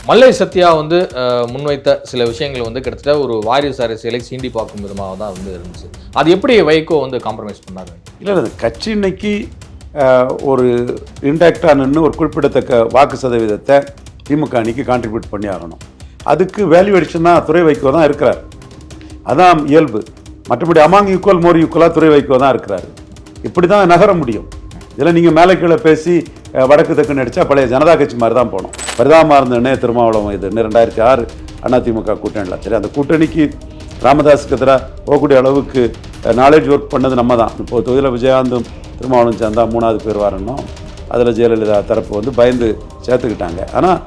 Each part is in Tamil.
மல்லை சத்யா வந்து முன்வைத்த சில விஷயங்கள் வந்து கிட்டத்தட்ட ஒரு வாரிசு அரசியலை சீண்டி பார்க்கும் விதமாக தான் வந்து இருந்துச்சு. அது எப்படி வைகோ வந்து காம்ப்ரமைஸ் பண்ணாரு? இல்லை கட்சி இன்னைக்கு ஒரு இன்டாக்டாக நின்று ஒரு குறிப்பிடத்தக்க வாக்கு சதவீதத்தை திமுக அணிக்கு கான்ட்ரிபியூட் பண்ணி ஆகணும். அதுக்கு வேல்யூ அடிஷன் தான் துரை வைகோ தான் இருக்கிறார். அதான் இயல்பு. மற்றபடி அமாங் ஈக்குவல் மோர் ஈக்குவலாக துரை வைகோ தான் இருக்கிறார். இப்படி தான் நகர முடியும். இதில் நீங்கள் மேலே கீழே பேசி வடக்கு தெக்குன்னு அடித்தா பழைய ஜனதா கட்சி மாதிரி தான் போனோம். பரிதாபமாக இருந்தோடனே திருமாவளவன் இது 2006 அதிமுக கூட்டணியில். சரி, அந்த கூட்டணிக்கு ராமதாஸுக்கு எதிராக போகக்கூடிய அளவுக்கு நாலேஜ் ஒர்க் பண்ணது நம்ம தான். இப்போது தொகுதியில் விஜயகாந்தும் திருமாவளவன் சேர்ந்தா 3வது பேர் வரணும். அதில் ஜெயலலிதா தரப்பு வந்து பயந்து சேர்த்துக்கிட்டாங்க. ஆனால்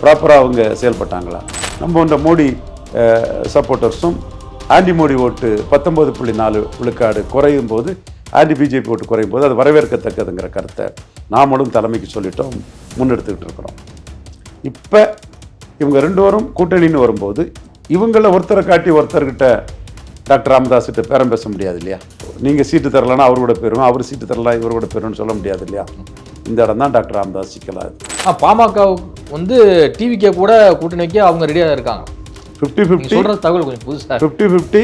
ப்ராப்பராக அவங்க செயல்பட்டாங்களா? நம்ம இந்த மோடி சப்போர்ட்டர்ஸும் ஆன்டி மோடி ஓட்டு 19.4 விழுக்காடு குறையும் போது, ஆன்டி பிஜேபி ஓட்டு குறையும் போது அது வரவேற்கத்தக்கதுங்கிற கருத்தை நாமளும் தலைமைக்கு சொல்லிட்டோம், முன்னெடுத்துக்கிட்டு இருக்கிறோம். இப்போ இவங்க 2 பேரும் கூட்டணின்னு வரும்போது இவங்கள ஒருத்தரை காட்டி ஒருத்தர்கிட்ட டாக்டர் ராமதாஸ் கிட்ட பேரம் பேச முடியாது இல்லையா? நீங்கள் சீட்டு தரலன்னா அவர் கூட போயிடும், அவர் சீட்டு தரலாம் இவர் கூட போயிடும்னு சொல்ல முடியாது இல்லையா? இந்த இடம் தான் டாக்டர் ராமதாஸ் சிக்கலாது. பாமக வந்து டிவிக்கே கூட கூட்டணிக்கு அவங்க ரெடியாக இருக்காங்க. 50-50 சொல்கிற தகவல் கொஞ்சம் புதுசாக 50-50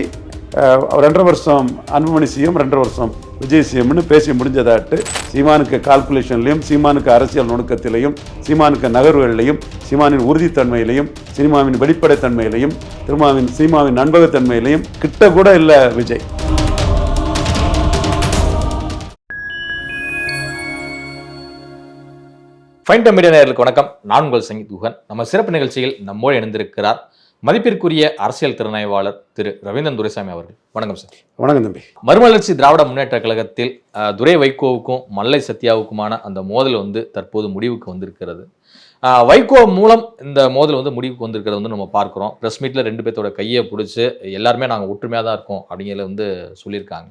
2.5 வருஷம் அன்புமணி சிஎம், 2.5 வருஷம் விஜய் சிஎம்னு பேசி முடிஞ்சதாட்டு சீமானுக்கு கால்குலேஷன்லையும், சீமானுக்கு அரசியல் நுணுக்கத்திலையும், சீமானுக்கு நகர்வுகளிலையும், சீமானின் உறுதித்தன்மையிலையும், சினிமாவின் வெளிப்படைத்தன்மையிலையும், சீமாவின் நண்பகத்தன்மையிலையும் கிட்ட கூட இல்லை விஜய். ஃபைன் டைம் மீடியா நேயர்களுக்கு வணக்கம். நான் உங்கள் சங்கீத் குஹன். நம்ம சிறப்பு நிகழ்ச்சியில் நம்மோடு இணைந்திருக்கிறார் மதிப்பிற்குரிய அரசியல் திறனாய்வாளர் திரு ரவீந்திரன் துரைசாமி அவர்கள். வணக்கம் சார். வணக்கம் தம்பி. மறுமலர்ச்சி திராவிட முன்னேற்ற கழகத்தில் துரை வைகோவுக்கும் மல்லை சத்யாவுக்குமான அந்த மோதல் வந்து தற்போது முடிவுக்கு வந்திருக்கிறது. வைகோ மூலம் இந்த மோதல் வந்து முடிவுக்கு வந்திருக்கிறது வந்து நம்ம பார்க்குறோம். ப்ரெஸ் மீட்டில் 2 பேர்த்தோட கையை பிடிச்சி எல்லாருமே நாங்கள் ஒற்றுமையாக தான் இருக்கோம் அப்படிங்கிறத வந்து சொல்லியிருக்காங்க.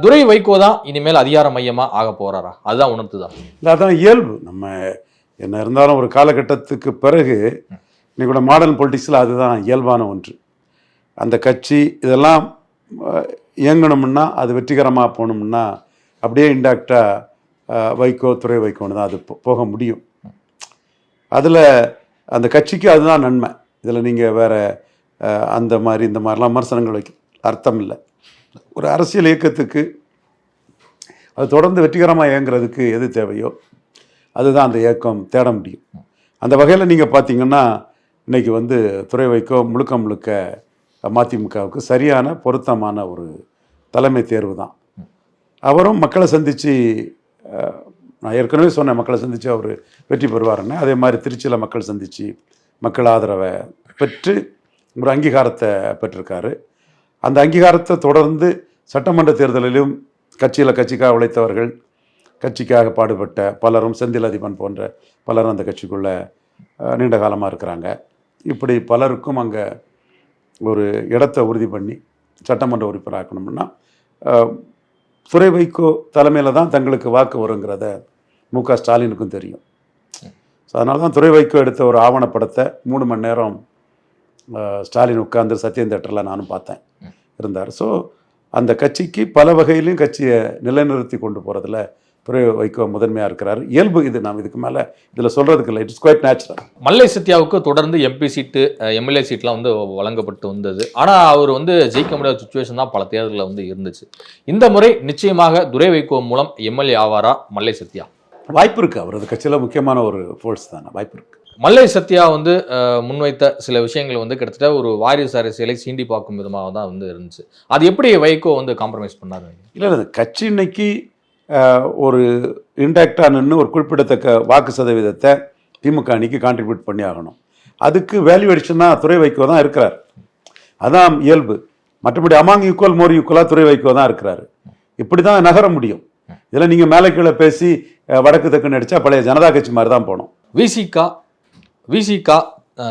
துரை வைகோ தான் இனிமேல் அதிகார மையமாக ஆக போகிறாரா? அதுதான் உணர்த்துதான். இல்லை, அதான் இயல்பு. நம்ம என்ன இருந்தாலும் ஒரு காலகட்டத்துக்கு பிறகு இன்னைக்கு கூட மாடர்ன் பொலிட்டிக்ஸில் அதுதான் இயல்பான ஒன்று. அந்த கட்சி இதெல்லாம் இயங்கணும்னா, அது வெற்றிகரமாக போகணும்னா அப்படியே இன்டாக்டாக வைகோ துரை வைகோன்னு தான் அது போக முடியும். அதில் அந்த கட்சிக்கு அதுதான் நன்மை. இதில் நீங்கள் வேறு அந்த மாதிரி இந்த மாதிரிலாம் விமர்சனங்கள் வைக்க அர்த்தம் இல்லை. ஒரு அரசியல் இயக்கத்துக்கு அது தொடர்ந்து வெற்றிகரமாக இயங்குறதுக்கு எது தேவையோ அதுதான் அந்த இயக்கம் தேட முடியும். அந்த வகையில் நீங்கள் பார்த்தீங்கன்னா இன்றைக்கி வந்து துரை வைகோ முழுக்க மதிமுகவுக்கு சரியான பொருத்தமான ஒரு தலைமை தேர்வு தான். அவரும் மக்களை சந்தித்து, நான் ஏற்கனவே சொன்னேன் மக்களை சந்தித்து அவர் வெற்றி பெறுவாருன்னு. அதே மாதிரி திருச்சியில் மக்கள் சந்தித்து மக்கள் ஆதரவை பெற்று ஒரு அங்கீகாரத்தை பெற்றிருக்காரு. அந்த அங்கீகாரத்தை தொடர்ந்து சட்டமன்ற தேர்தலிலும் கட்சிக்காக உழைத்தவர்கள், கட்சிக்காக பாடுபட்ட பலரும், செந்தில் அதிபன் போன்ற பலரும் அந்த கட்சிக்குள்ளே நீண்ட காலமாக இருக்கிறாங்க. இப்படி பலருக்கும் அங்கே ஒரு இடத்தை உறுதி பண்ணி சட்டமன்ற உறுப்பினர் ஆக்கணும்னா துரை வைகோ தலைமையில் தான் தங்களுக்கு வாக்கு வருங்கிறத மு.க. ஸ்டாலினுக்கும் தெரியும். ஸோ அதனால தான் துரை வைகோ எடுத்த ஒரு ஆவணப்படத்தை 3 மணி நேரம் ஸ்டாலின் உட்கார்ந்து சத்யம் தேட்டரில் நானும் பார்த்தேன் இருந்தார். ஸோ அந்த கட்சிக்கு பல வகையிலையும் கட்சியை நிலைநிறுத்தி கொண்டு போகிறதுல துரை வைகோ முதன்மையாக இருக்கிறார். இயல்பு இது. நாம் இதுக்கு மேலே இதில் சொல்கிறதுக்கு இல்லை. It's quite natural. மல்லை சத்யாவுக்கு தொடர்ந்து எம்பி சீட்டு, எம்எல்ஏ சீட்லாம் வந்து வழங்கப்பட்டு வந்தது. ஆனால் அவர் வந்து ஜெயிக்க முடியாத சுச்சுவேஷன் தான் பல தேர்தலில் வந்து இருந்துச்சு. இந்த முறை நிச்சயமாக துரை வைகோ மூலம் எம்எல்ஏ ஆவாரா மல்லை சத்யா? வாய்ப்பு இருக்குது. அவரது கட்சியில் முக்கியமான ஒரு ஃபோர்ஸ் தானே, வாய்ப்பு இருக்குது. மல்லை சத்யா வந்து முன்வைத்த சில விஷயங்கள் வந்து கிட்டத்தட்ட ஒரு வாரிசு அரசியலை சீண்டி பார்க்கும் விதமாக தான் வந்து இருந்துச்சு. அது எப்படி வைகோ வந்து காம்ப்ரமைஸ் பண்ணாரு? இல்லை, கட்சி இன்னைக்கு ஒரு இன்டாக்டாக நின்று ஒரு குறிப்பிடத்தக்க வாக்கு சதவீதத்தை திமுக அணிக்கு கான்ட்ரிபியூட் பண்ணி ஆகணும். அதுக்கு வேல்யூ அடிஷன் தான் துரை வைகோ தான் இருக்கிறார். அதான் இயல்பு. மற்றபடி அமாங் ஈக்குவல் மோர் ஈக்குவலாக துரை வைகோ தான் இருக்கிறார். இப்படி தான் நகர முடியும். இதில் நீங்கள் மேலே கீழே பேசி வடக்கு தெக்குன்னு அடித்தா பழைய ஜனதா கட்சி மாதிரி தான் போனோம். விசிகா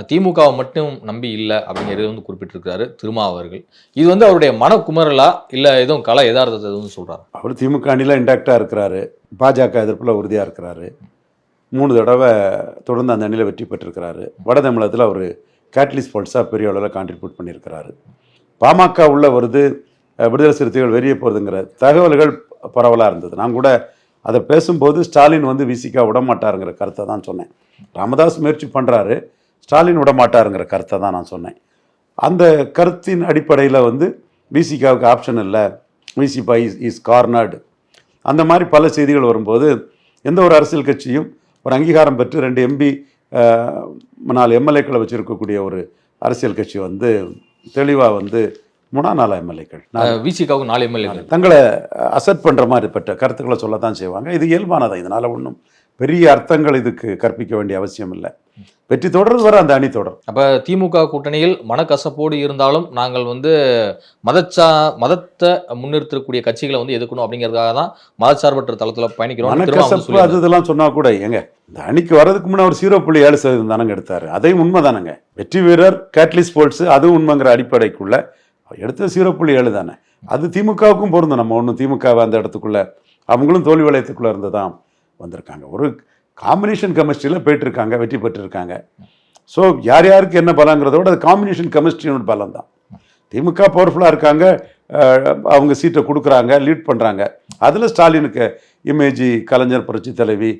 திமுகவை மட்டும் நம்பி இல்லை அப்படிங்கிறது வந்து குறிப்பிட்டிருக்கிறாரு திருமா அவர்கள். இது வந்து அவருடைய மனக்குமரலா இல்லை எதுவும் கலை யதார்த்தத்தை எதுவும் சொல்கிறார்? அவர் திமுக அணியில் இன்டாக்டாக இருக்கிறாரு. பாஜக எதிர்ப்பில் உறுதியாக இருக்கிறாரு. 3 தடவை தொடர்ந்து அந்த அணியில் வெற்றி பெற்றிருக்கிறாரு. வட தமிழகத்தில் அவர் கேட்டலிஸ்ட் போல்ஸாக பெரிய அளவில் கான்ட்ரிபியூட் பண்ணியிருக்கிறாரு. பாமக உள்ள வருது, விடுதலை சிறுத்தைகள் வெளியே போகிறதுங்கிற தகவல்கள் பரவலாக இருந்தது. நான் கூட அதை பேசும்போது ஸ்டாலின் வந்து விசிகா விட மாட்டாருங்கிற கருத்தை தான் சொன்னேன். ராமதாஸ் முயற்சி பண்ணுறாரு, ஸ்டாலின் விட மாட்டாருங்கிற கருத்தை தான் நான் சொன்னேன். அந்த கருத்தின் அடிப்படையில் வந்து விசிகாவுக்கு ஆப்ஷன் இல்லை, விசிபா இஸ் கார்னர்டு, அந்த மாதிரி பல செய்திகள் வரும்போது எந்த ஒரு அரசியல் கட்சியும் ஒரு அங்கீகாரம் பெற்று 2 எம்பி 4 எம்எல்ஏக்களை வச்சுருக்கக்கூடிய ஒரு அரசியல் கட்சி வந்து தெளிவாக வந்து 3-4 எம்எல்ஏக்கள் விசிகாவுக்கு 4 எம்எல்ஏக்கள் தங்களை அசெப்ட் பண்ணுற மாதிரிப்பட்ட கருத்துக்களை சொல்லத்தான் செய்வாங்க. இது இயல்பானதான். இதனால் ஒன்றும் பெரிய அர்த்தங்கள் இதுக்கு கற்பிக்க வேண்டிய அவசியம் இல்லை. வெற்றி தொடர்ந்து வர அந்த அணி தொடரும். அப்போ திமுக கூட்டணியில் மனக்கசப்போடு இருந்தாலும் நாங்கள் வந்து மதத்தை முன்னிறுத்தக்கூடிய கட்சிகளை வந்து எதுக்கணும் அப்படிங்கிறதுக்காக தான் மதச்சார்பற்ற தளத்தில் பயணிக்கிறோம். மனக்கசப்பு அது இதெல்லாம் சொன்னால் கூட ஏங்க இந்த அணிக்கு வர்றதுக்கு முன்னே ஒரு 0.7% தானங்க எடுத்தார். அதையும் உண்மை தானங்க. வெற்றி வீரர் கேட்லிஸ் ஸ்போர்ட்ஸ் அதுவும் உண்மைங்கிற அடிப்படைக்குள்ள எடுத்தது 0.7 தானே. அது திமுகவுக்கும் பொருந்தும். நம்ம ஒன்றும் திமுகவை அந்த இடத்துக்குள்ள அவங்களும் தோல்வி வளையத்துக்குள்ளே இருந்து தான் வந்திருக்காங்க. ஒரு காம்பினேஷன் கெமிஸ்ட்ரியில் போயிட்டுருக்காங்க, வெற்றி பெற்றிருக்காங்க. ஸோ யார் யாருக்கு என்ன பலங்கிறதோட அது காம்பினேஷன் கெமிஸ்ட்ரியோட பலம் தான். திமுக பவர்ஃபுல்லாக இருக்காங்க, அவங்க சீட்டை கொடுக்குறாங்க, லீட் பண்ணுறாங்க. அதில் ஸ்டாலினுக்கு இமேஜ், கலைஞர் புரட்சி தலைவி,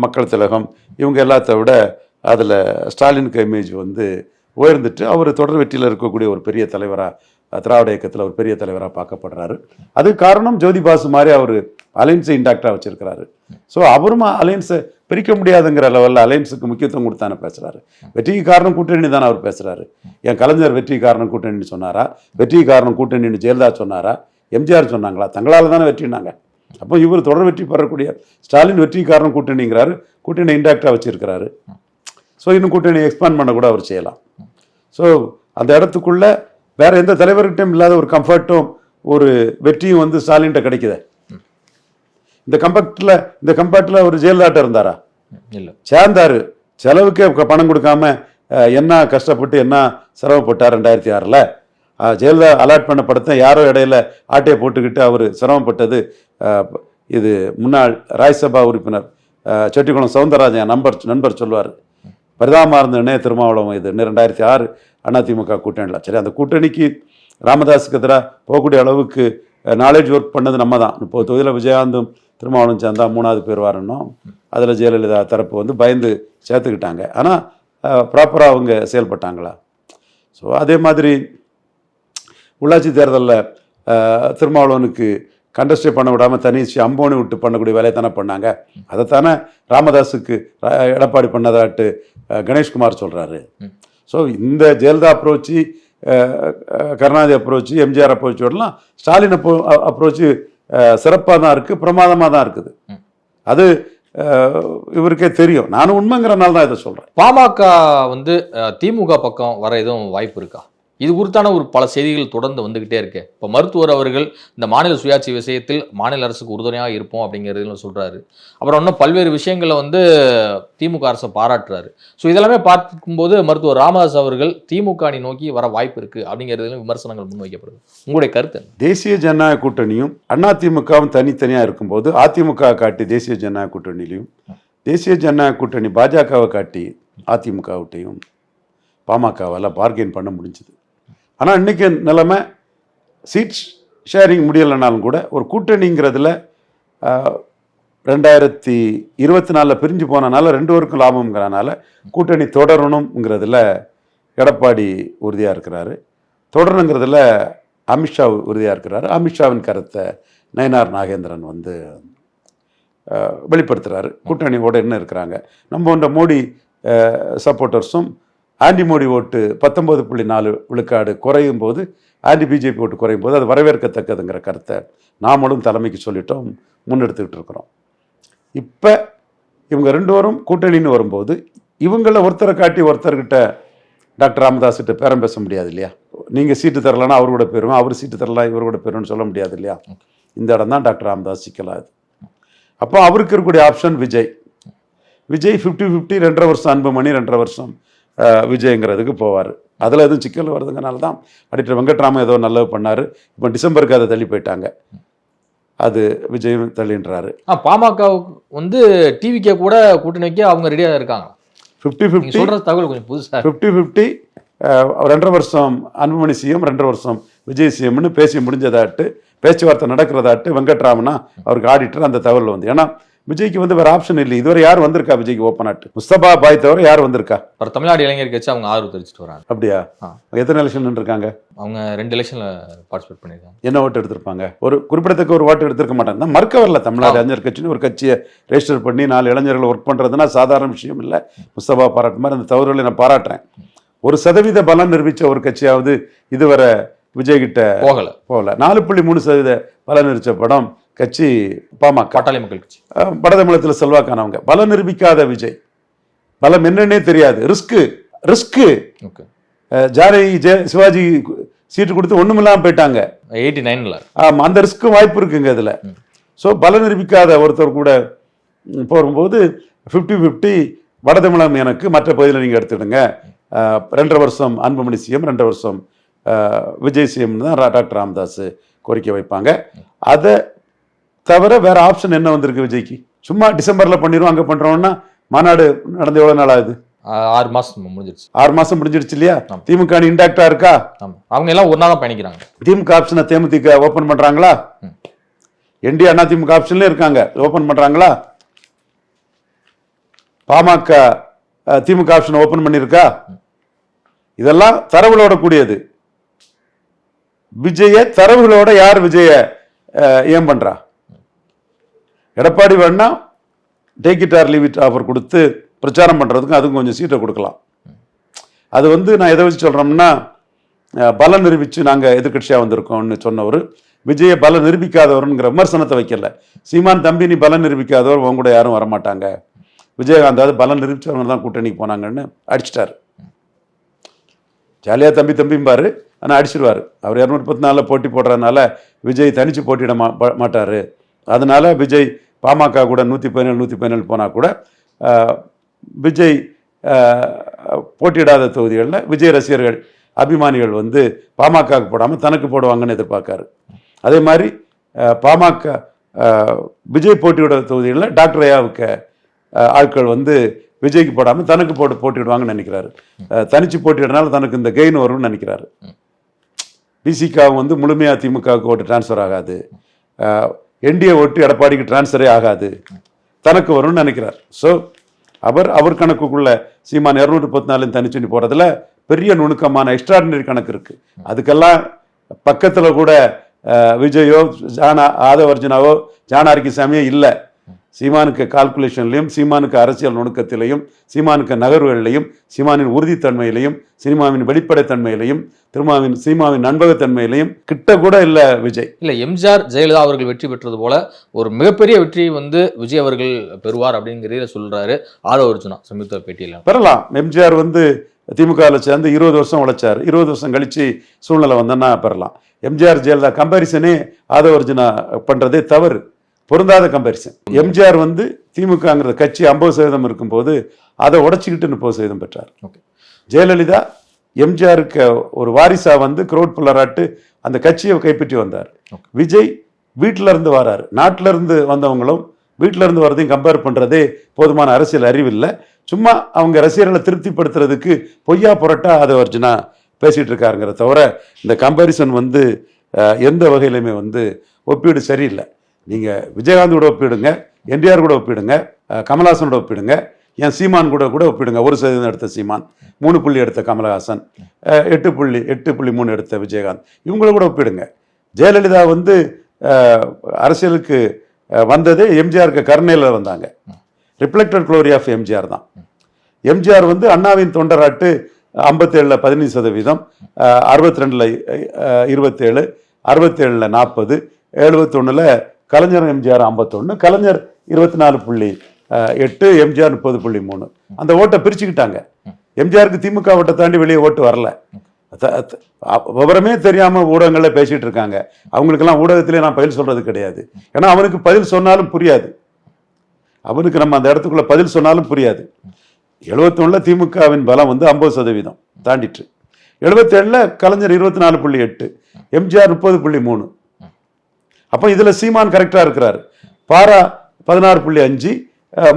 மக்கள் திலகம், இவங்க எல்லாத்த விட அதில் ஸ்டாலினுக்கு இமேஜ் வந்து உயர்ந்துட்டு அவர் தொடர் வெற்றியில் இருக்கக்கூடிய ஒரு பெரிய தலைவராக, திராவிட இயக்கத்தில் ஒரு பெரிய தலைவராக பார்க்கப்படுறாரு. அது காரணம் ஜோதி பாசு மாதிரி அவர் அலைன்ஸை இன்டாக்டாக வச்சிருக்கிறாரு. ஸோ அவரும் அலைன்ஸை பிரிக்க முடியாதுங்கிற லெவலில் அலைன்ஸுக்கு முக்கியத்துவம் கொடுத்தானே பேசுகிறாரு. வெற்றிக்கு காரணம் கூட்டணி தானே அவர் பேசுகிறாரு. என் கலைஞர் வெற்றி காரணம் கூட்டணின்னு சொன்னாரா? வெற்றி காரணம் கூட்டணின்னு ஜெயலலிதா சொன்னாரா? எம்ஜிஆர் சொன்னாங்களா? தங்களால் தானே வெற்றினாங்க. அப்போ இவர் தொடர் வெற்றி பெறக்கூடிய ஸ்டாலின் வெற்றி காரணம் கூட்டணிங்கிறாரு, கூட்டணி இன்டாக்டாக வச்சிருக்கிறாரு. ஸோ இன்னும் கூட்டணி எக்ஸ்பாண்ட் பண்ண கூட அவர் செய்யலாம். ஸோ அந்த இடத்துக்குள்ள வேற எந்த தலைவர்கிட்டையும் இல்லாத ஒரு கம்ஃபர்ட்டும் ஒரு வெற்றியும் வந்து ஸ்டாலின்கிட்ட கிடைக்குது. இந்த கம்பேக்ட்ல ஒரு ஜெயலலிதா இருந்தாரா? இல்லை, சேர்ந்தாரு. செலவுக்கே பணம் கொடுக்காம என்ன கஷ்டப்பட்டு என்ன சிரமப்பட்டார் 2006. ஜெயலலிதா அலாட் பண்ண படத்தை யாரோ இடையில ஆட்டையை போட்டுக்கிட்டு அவர் சிரமப்பட்டது. இது முன்னாள் ராஜ்யசபா உறுப்பினர் செட்டிக்குளம் சவுந்தரராஜன் நண்பர் சொல்லுவார். பரிதாபமாக இருந்தேனே திருமாவளவன் இது 2006 அதிமுக கூட்டணியில். சரி, அந்த கூட்டணிக்கு ராமதாஸுக்கு எதிராக போகக்கூடிய அளவுக்கு நாலேஜ் ஒர்க் பண்ணது நம்ம தான். இப்போ தொகுதியில் விஜயகாந்தும் திருமாவளவன் சேர்ந்தா 3வது பேர் வரணும். அதில் ஜெயலலிதா தரப்பு வந்து பயந்து சேர்த்துக்கிட்டாங்க. ஆனால் ப்ராப்பராக அவங்க செயல்பட்டாங்களா? ஸோ அதே மாதிரி உள்ளாட்சி தேர்தலில் திருமாவளவனுக்கு கண்டஸ்டே பண்ண விடாமல் தனிச்சு அம்போனி விட்டு பண்ணக்கூடிய வேலையை தானே பண்ணாங்க. அதைத்தானே ராமதாஸுக்கு எடப்பாடி பண்ணதாட்டு கணேஷ்குமார் சொல்கிறாரு. ஸோ இந்த ஜெயலலிதா அப்ரோச்சு, கருணாநிதி அப்ரோச்சு, எம்ஜிஆர் அப்ரோச்சோடலாம் ஸ்டாலின் அப்ரோச்சு சிறப்பாக தான் இருக்குது, பிரமாதமாக தான் இருக்குது. அது இவருக்கே தெரியும். நானும் உண்மைங்கிறனால தான் இதை சொல்கிறேன். பாமக வந்து திமுக பக்கம் வர எதுவும் வாய்ப்பு இருக்கா? இது குறித்தான ஒரு பல செய்திகள் தொடர்ந்து வந்துகிட்டே இருக்கு. இப்போ மருத்துவர் அவர்கள் இந்த மாநில சுயாட்சி விஷயத்தில் மாநில அரசுக்கு உறுதுணையாக இருப்போம் அப்படிங்கிறதுல சொல்றாரு. அப்புறம் இன்னும் பல்வேறு விஷயங்களை வந்து திமுக அரசை பாராட்டுறாரு. ஸோ இதெல்லாமே பார்க்கும்போது மருத்துவர் ராமதாஸ் அவர்கள் திமுக அணி நோக்கி வர வாய்ப்பு இருக்கு அப்படிங்கிறதுல விமர்சனங்கள் முன்வைக்கப்படுது. உங்களுடைய கருத்து? தேசிய ஜனநாயக கூட்டணியும் அதிமுகவும் தனித்தனியாக இருக்கும்போது அதிமுக காட்டி தேசிய ஜனநாயக கூட்டணியிலையும், தேசிய ஜனநாயக கூட்டணி பாஜகவை காட்டி அதிமுகவிட்டையும் பாமகவால் பார்கெயின் பண்ண முடிஞ்சுது. ஆனால் இன்றைக்கி நிலைமை சீட் ஷேரிங் முடியலைனாலும் கூட ஒரு கூட்டணிங்கிறதுல 2024 பிரிஞ்சு போனனால 2 பேருக்கும் லாபம்ங்கிறனால கூட்டணி தொடரணுங்கிறதுல எடப்பாடி உறுதியாக இருக்கிறாரு. தொடரணுங்கிறதுல அமித்ஷா உறுதியாக இருக்கிறாரு. அமித்ஷாவின் கருத்தை நயினார் நாகேந்திரன் வந்து வெளிப்படுத்துகிறாரு. கூட்டணியோடு என்ன இருக்கிறாங்க. நம்ம இந்த மோடி சப்போர்ட்டர்ஸும் ஆன்டி மோடி ஓட்டு 19.4 விழுக்காடு குறையும் போது, ஆன்டி பிஜேபி ஓட்டு குறையும் போது அது வரவேற்கத்தக்கதுங்கிற கருத்தை நாமளும் தலைமைக்கு சொல்லிட்டோம், முன்னெடுத்துக்கிட்டு இருக்கிறோம். இப்போ இவங்க 2 பேரும் கூட்டணின்னு வரும்போது இவங்கள ஒருத்தரை காட்டி ஒருத்தர்கிட்ட டாக்டர் ராமதாஸ்கிட்ட பேரம் பேச முடியாது இல்லையா? நீங்கள் சீட்டு தரலன்னா அவர் கூட போயிருவோம், அவர் சீட்டு தரலாம் இவர் கூட போயிருவோம்னு சொல்ல முடியாது இல்லையா? இந்த இடம் தான் டாக்டர் ராமதாஸ் சிக்கலாது. அப்போ அவருக்கு இருக்கக்கூடிய ஆப்ஷன் விஜய் 50-50, 2.5 வருஷம் அன்புமணி, 2.5 வருஷம் விஜய்ங்கிறதுக்கு போவார். அதில் எதுவும் சிக்கல் வருதுங்கனால தான் அடிட்டர் வெங்கட்ராமன் ஏதோ நல்லது பண்ணார். இப்போ டிசம்பருக்கு அதை தள்ளி போயிட்டாங்க. அது விஜயும் தள்ளின்றாரு. பாமக வந்து டிவிக்கே கூட கூட்டணி வைக்க அவங்க ரெடியாக இருக்காங்க. 50-50 சொல்கிற தகவல் கொஞ்சம் புதுசாக. 50-50 2.5 வருஷம் அன்புமணி சிஎம், 2.5 வருஷம் விஜய் சிஎம்னு பேசி முடிஞ்சதாட்டு, பேச்சுவார்த்தை நடக்கிறதாட்டு வெங்கட்ராமனா அவருக்கு ஆடிட்டர் அந்த தகவல் வந்து. ஏன்னா விஜய்க்கு வந்து வேற ஆப்ஷன் இல்லை. இதுவரை யார் வந்திருக்கா விஜய்க்கு ஓப்பன் ஆட்டு? முஸ்தபா பாய் தவிர யார் வந்திருக்கா? அப்புறம் தமிழ்நாடு இளைஞர் கட்சி அவங்க ஆதரவு தெரிவிச்சுட்டு வராங்க. அப்படியா? எத்தனை எலெக்ஷன் இருக்காங்க அவங்க 2 எலெக்ஷன்ல பார்ட்டிசிபேட் பண்ணிருக்காங்க. என்ன ஓட்டு எடுத்திருப்பாங்க? ஒரு குறிப்பிடத்தக்க ஒரு ஓட்டு எடுத்திருக்க மாட்டாங்க. மறுக்க வரல, தமிழ்நாடு இளைஞர் கட்சின்னு ஒரு கட்சியை ரெஜிஸ்டர் பண்ணி 4 இளைஞர்கள் ஒர்க் பண்றதுன்னா சாதாரண விஷயம் இல்லை. முஸ்தபா பாராட்டு மாதிரி அந்த தவறுகளை நான் பாராட்டுறேன். 1% பலம் நிரூபிச்ச ஒரு கட்சியாவது இதுவரை விஜய் கிட்ட போகல. 4.3% பலம் நிரூபிச்ச படம் கட்சி பாமக, பாட்டாளி மக்கள் கட்சி. வடதமிழத்தில் செல்வாக்கானவங்க. பலம் நிரூபிக்காத விஜய், பலம் என்னன்னே தெரியாது. ரிஸ்க் சிவாஜி சீட்டு கொடுத்து ஒண்ணுமில்லாம போயிட்டாங்க 89ல. அந்த ரிஸ்க் வாய்ப்பு இருக்குங்க இதுல. ஸோ பலம் நிரூபிக்காத ஒருத்தர் கூட போகும்போது 50-50 வடதமிழம் எனக்கு, மற்ற பகுதியில் நீங்க எடுத்துடுங்க. 2.5 வருஷம் அன்புமணி சிஎம், 2 வருஷம் விஜய் சிஎம் தான் டாக்டர் ராமதாஸ் கோரிக்கை வைப்பாங்க. அதை தவிர வேற ஆப்ஷன் என்ன வந்திருக்கு விஜய்க்கு? சும்மா டிசம்பர்ல பண்ணிடுவோம் அங்க பண்றோம்னா மாநாடு நடந்து எவ்வளவு நாள் ஆகுது? 6 மாசம் முடிஞ்சிருச்சு. 6 மாசம் முடிஞ்சிருச்சு இல்லையா? திமுக இன்டாக்டா இருக்கா? அவங்க எல்லாம் ஒரு நாள் பயணிக்கிறாங்க. திமுக ஆப்ஷனை தேமுதிக ஓபன் பண்றாங்களா? என்டி அண்ணா திமுக ஆப்ஷன்ல இருக்காங்க, ஓபன் பண்றாங்களா? பாமக திமுக ஆப்ஷன் ஓபன் பண்ணிருக்கா? இதெல்லாம் தரவுகளோட கூடியது. விஜய தரவுகளோட யார் விஜய ஏன் பண்றா? எடப்பாடி வேணா take it or leave it offer கொடுத்து பிரச்சாரம் பண்றதுக்கு அதுக்கும் கொஞ்சம் சீட்டை கொடுக்கலாம். அது வந்து நான் எதை வச்சு சொல்றோம்னா, பலம் நிரூபிச்சு நாங்க எதிர்கட்சியா வந்திருக்கோம்னு சொன்னவர் விஜய பலம் நிரூபிக்காதவர்ங்கிற விமர்சனத்தை வைக்கல. சீமான் தம்பி நீ பலம் நிரூபிக்காதவர், உங்க கூட யாரும் வரமாட்டாங்க, விஜயகாந்தாவது பலம் நிரூபிச்சவங்க தான் கூட்டணிக்கு போனாங்கன்னு அடிச்சிட்டாரு. ஜாலியா தம்பி தம்பிம்பாரு, ஆனால் அடிச்சிருவாரு. அவர் 234 போட்டி போடுறதுனால விஜய் தனிச்சு போட்டியிட மாட்டாரு. அதனால விஜய் பாமக கூட 117 போனா கூட விஜய் போட்டியிடாத தொகுதிகளில் விஜய் ரசிகர்கள் அபிமானிகள் வந்து பாமகவுக்கு போடாமல் தனக்கு போடுவாங்கன்னு எதிர்பார்க்காரு. அதே மாதிரி பாமக விஜய் போட்டியிட தொகுதிகளில் டாக்டர் ஐயாவுக்கு ஆட்கள் வந்து விஜய்க்கு போடாமல் தனக்கு போட்டிடுவாங்கன்னு நினைக்கிறாரு. தனிச்சு போட்டியிடனால தனக்கு இந்த கெயின் வரும்னு நினைக்கிறாரு. பிசிகாவும் வந்து முழுமையாக திமுகவுக்கு ஓட்டு டிரான்ஸ்ஃபர் ஆகாது, என்டிஏ ஓட்டு எடப்பாடிக்கு டிரான்ஸ்ஃபரே ஆகாது, தனக்கு வரும்னு நினைக்கிறார். ஸோ அவர் கணக்குக்குள்ள சீமான் 214 தனிச்சு போறதுல பெரிய நுணுக்கமான எக்ஸ்ட்ராடினரி கணக்கு இருக்கு. அதுக்கெல்லாம் பக்கத்துல கூட விஜயோ ஆதவர்ஜுனாவோ ஜானார்கிசாமியோ இல்லை. சீமானுக்கு கால்குலேஷன்லையும், சீமானுக்கு அரசியல் நுணுக்கத்திலையும், சீமானுக்கு நகர்வுகளிலையும், சீமானின் உறுதித்தன்மையிலையும், சினிமாவின் வெளிப்படைத்தன்மையிலையும், சீமாவின் நண்பகத்தன்மையிலையும் கிட்ட கூட இல்ல விஜய். இல்ல எம்ஜிஆர் ஜெயலலிதா அவர்கள் வெற்றி பெற்றது போல ஒரு மிகப்பெரிய வெற்றி வந்து விஜய் அவர்கள் பெறுவார் அப்படிங்கிறத சொல்றாரு ஆதவர்ஜுனா சமீப பேட்டியில. பெறலாம். எம்ஜிஆர் வந்து திமுகவில் சேர்ந்து 20 வருஷம் உழைச்சார். 20 வருஷம் கழிச்சு சூழ்நிலை வந்தோன்னா பெறலாம். எம்ஜிஆர் ஜெயலலிதா கம்பாரிசனே ஆதவர்ஜுனா பண்றதே தவறு, பொருந்தாத கம்பாரிசன். எம்ஜிஆர் வந்து திமுகங்கிற கட்சி 50% இருக்கும்போது அதை உடைச்சிக்கிட்டு 30% பெற்றார். ஜெயலலிதா எம்ஜிஆருக்கு ஒரு வாரிசா வந்து கிரௌட் புல்லராட்டு அந்த கட்சியை கைப்பற்றி வந்தார். விஜய் வீட்டில இருந்து வராரு. நாட்டில இருந்து வந்தவங்களும் வீட்டில இருந்து வரதையும் கம்பேர் பண்றதே போதுமான அரசியல் அறிவில்லை. சும்மா அவங்க ரசிகர்களை திருப்திப்படுத்துறதுக்கு பொய்யா புரட்டா ஆதவர்ஜுனா பேசிட்டு இருக்காருங்கிற தவிர இந்த கம்பாரிசன் வந்து எந்த வகையிலுமே வந்து ஒப்பீடு சரியில்லை. நீங்க விஜயகாந்த் கூட ஒப்பிடுங்க, என்டிஆர் கூட ஒப்பிடுங்க, கமல்ஹாசனோட ஒப்பிடுங்க, என் சீமான் கூட ஒப்பிடுங்க. 1% எடுத்த சீமான், 3 புள்ளி எடுத்த கமல்ஹாசன், 8.3 எடுத்த விஜயகாந்த், இவங்கள கூட ஒப்பிடுங்க. ஜெயலலிதா வந்து அரசியலுக்கு வந்ததே எம்ஜிஆருக்கு கருணையில வந்தாங்க. ரிஃப்ளெக்டட் க்ளோரி ஆஃப் எம்ஜிஆர் தான். எம்ஜிஆர் வந்து அண்ணாவின் தொண்டராட்டு 57ல் 15%, 62ல் 27, 67ல் 40, 71ல் கலைஞர் எம்ஜிஆர் 51, கலைஞர் 24.8, எம்ஜிஆர் 30.3. அந்த ஓட்டை பிரிச்சுக்கிட்டாங்க. எம்ஜிஆருக்கு திமுக ஓட்டை தாண்டி வெளியே ஓட்டு வரல. விவரமே தெரியாம ஊடகங்கள்ல பேசிட்டு இருக்காங்க. அவங்களுக்கெல்லாம் ஊடகத்திலே நான் பதில் சொல்றது கிடையாது. ஏன்னா அவனுக்கு பதில் சொன்னாலும் புரியாது. அவனுக்கு நம்ம அந்த இடத்துக்குள்ள பதில் சொன்னாலும் புரியாது. 71ல் திமுகவின் பலம் வந்து 50% தாண்டிட்டு, 77ல் கலைஞர் 24.8, எம்ஜிஆர் 30.3. அப்போ இதுல சீமான் கரெக்டா இருக்கிறாரு. பாரா 16.5,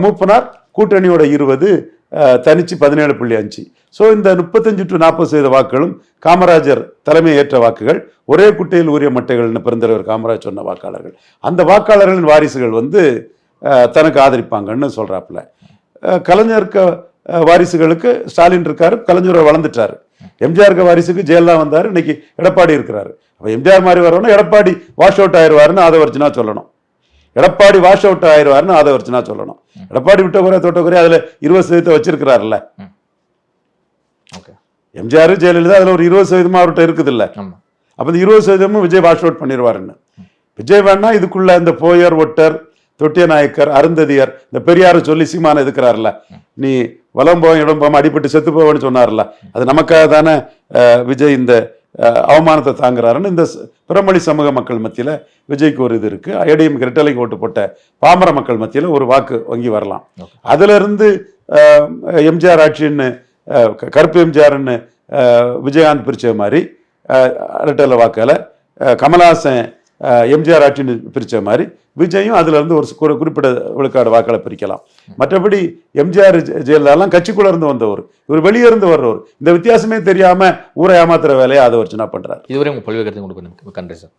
மூப்பனார் கூட்டணியோட 20, தனிச்சு 17.5. ஸோ இந்த 35 to 40% வாக்குகளும் காமராஜர் தலைமை ஏற்ற வாக்குகள், ஒரே குட்டையில் ஊறிய மட்டைகள்னு பெருந்தலைவர் காமராஜர் சொன்ன வாக்காளர்கள். அந்த வாக்காளர்களின் வாரிசுகள் வந்து தனக்கு ஆதரிப்பாங்கன்னு சொல்றாப்புல. கலைஞருக்கு வாரிசுகளுக்கு ஸ்டாலின் இருக்காரு, கலைஞரை வளர்ந்துட்டாரு. எம்ஜிஆருக்கு வாரிசுக்கு ஜெயலலிதா வந்தாரு, இன்னைக்கு எடப்பாடி இருக்கிறாரு. அப்ப எம்ஜிஆர் மாதிரி வரணும், எடப்பாடி வாஷ் அவுட் ஆயிடுவாருன்னு ஆதவர்ஜுனா சொல்லணும். எடப்பாடி வாஷ் அவுட் ஆயிடுவாருன்னு ஆதவர்ஜுனா சொல்லணும். எடப்பாடி விட்ட குறை தொட்ட குறை அதுல 20% வச்சிருக்கிறாருல்ல. எம்ஜிஆர் ஜெயலலிதா அதுல ஒரு 20% அவர்கிட்ட இருக்குது இல்ல. அப்ப இந்த 20% விஜய் வாஷ் அவுட் பண்ணிடுவாருன்னு. விஜய் வேணா இதுக்குள்ள இந்த போயர், ஒட்டர், தொட்டிய நாயக்கர், அருந்ததியர், இந்த பெரியார சொல்லி சீமான எதுக்குறாருல, நீ வளம்போம் இடம்போம் அடிபட்டு செத்து போவேன்னு சொன்னார்ல, அது நமக்காக தானே விஜய் இந்த அவமானத்தை தாங்குறாருன்னு இந்த பிறமொழி சமூக மக்கள் மத்தியில விஜய்க்கு ஒரு இது இருக்கு. ஏடிஎம் ரெட்டலைக்கு ஓட்டு போட்ட பாமர மக்கள் மத்தியில ஒரு வாக்கு வங்கி வரலாம். அதுல இருந்து எம்ஜிஆர் ஆட்சின்னு கருப்பு எம்ஜிஆர்ன்னு விஜயகாந்த் பிரிச்ச மாதிரி ரெட்டலை வாக்கால, கமலஹாசன் எம்ஜிஆர் ஆட்சின்னு பிரிச்ச மாதிரி விஜயும் அதுல இருந்து ஒரு குறிப்பிட்ட விழுக்காடு வாக்களை பிரிக்கலாம். மற்றபடி எம்ஜிஆர் ஜெயலலிதாலாம் கட்சிக்குள்ள இருந்து வந்தவர், இவர் வெளியே இருந்து வர்றவர். இந்த வித்தியாசமே தெரியாம ஊரை ஏமாத்துற வேலையை ஆதவர்ஜுனா பண்றாரு. இதுவரை உங்க பல்வேறு கருத்து கொடுக்க நன்றி சார்.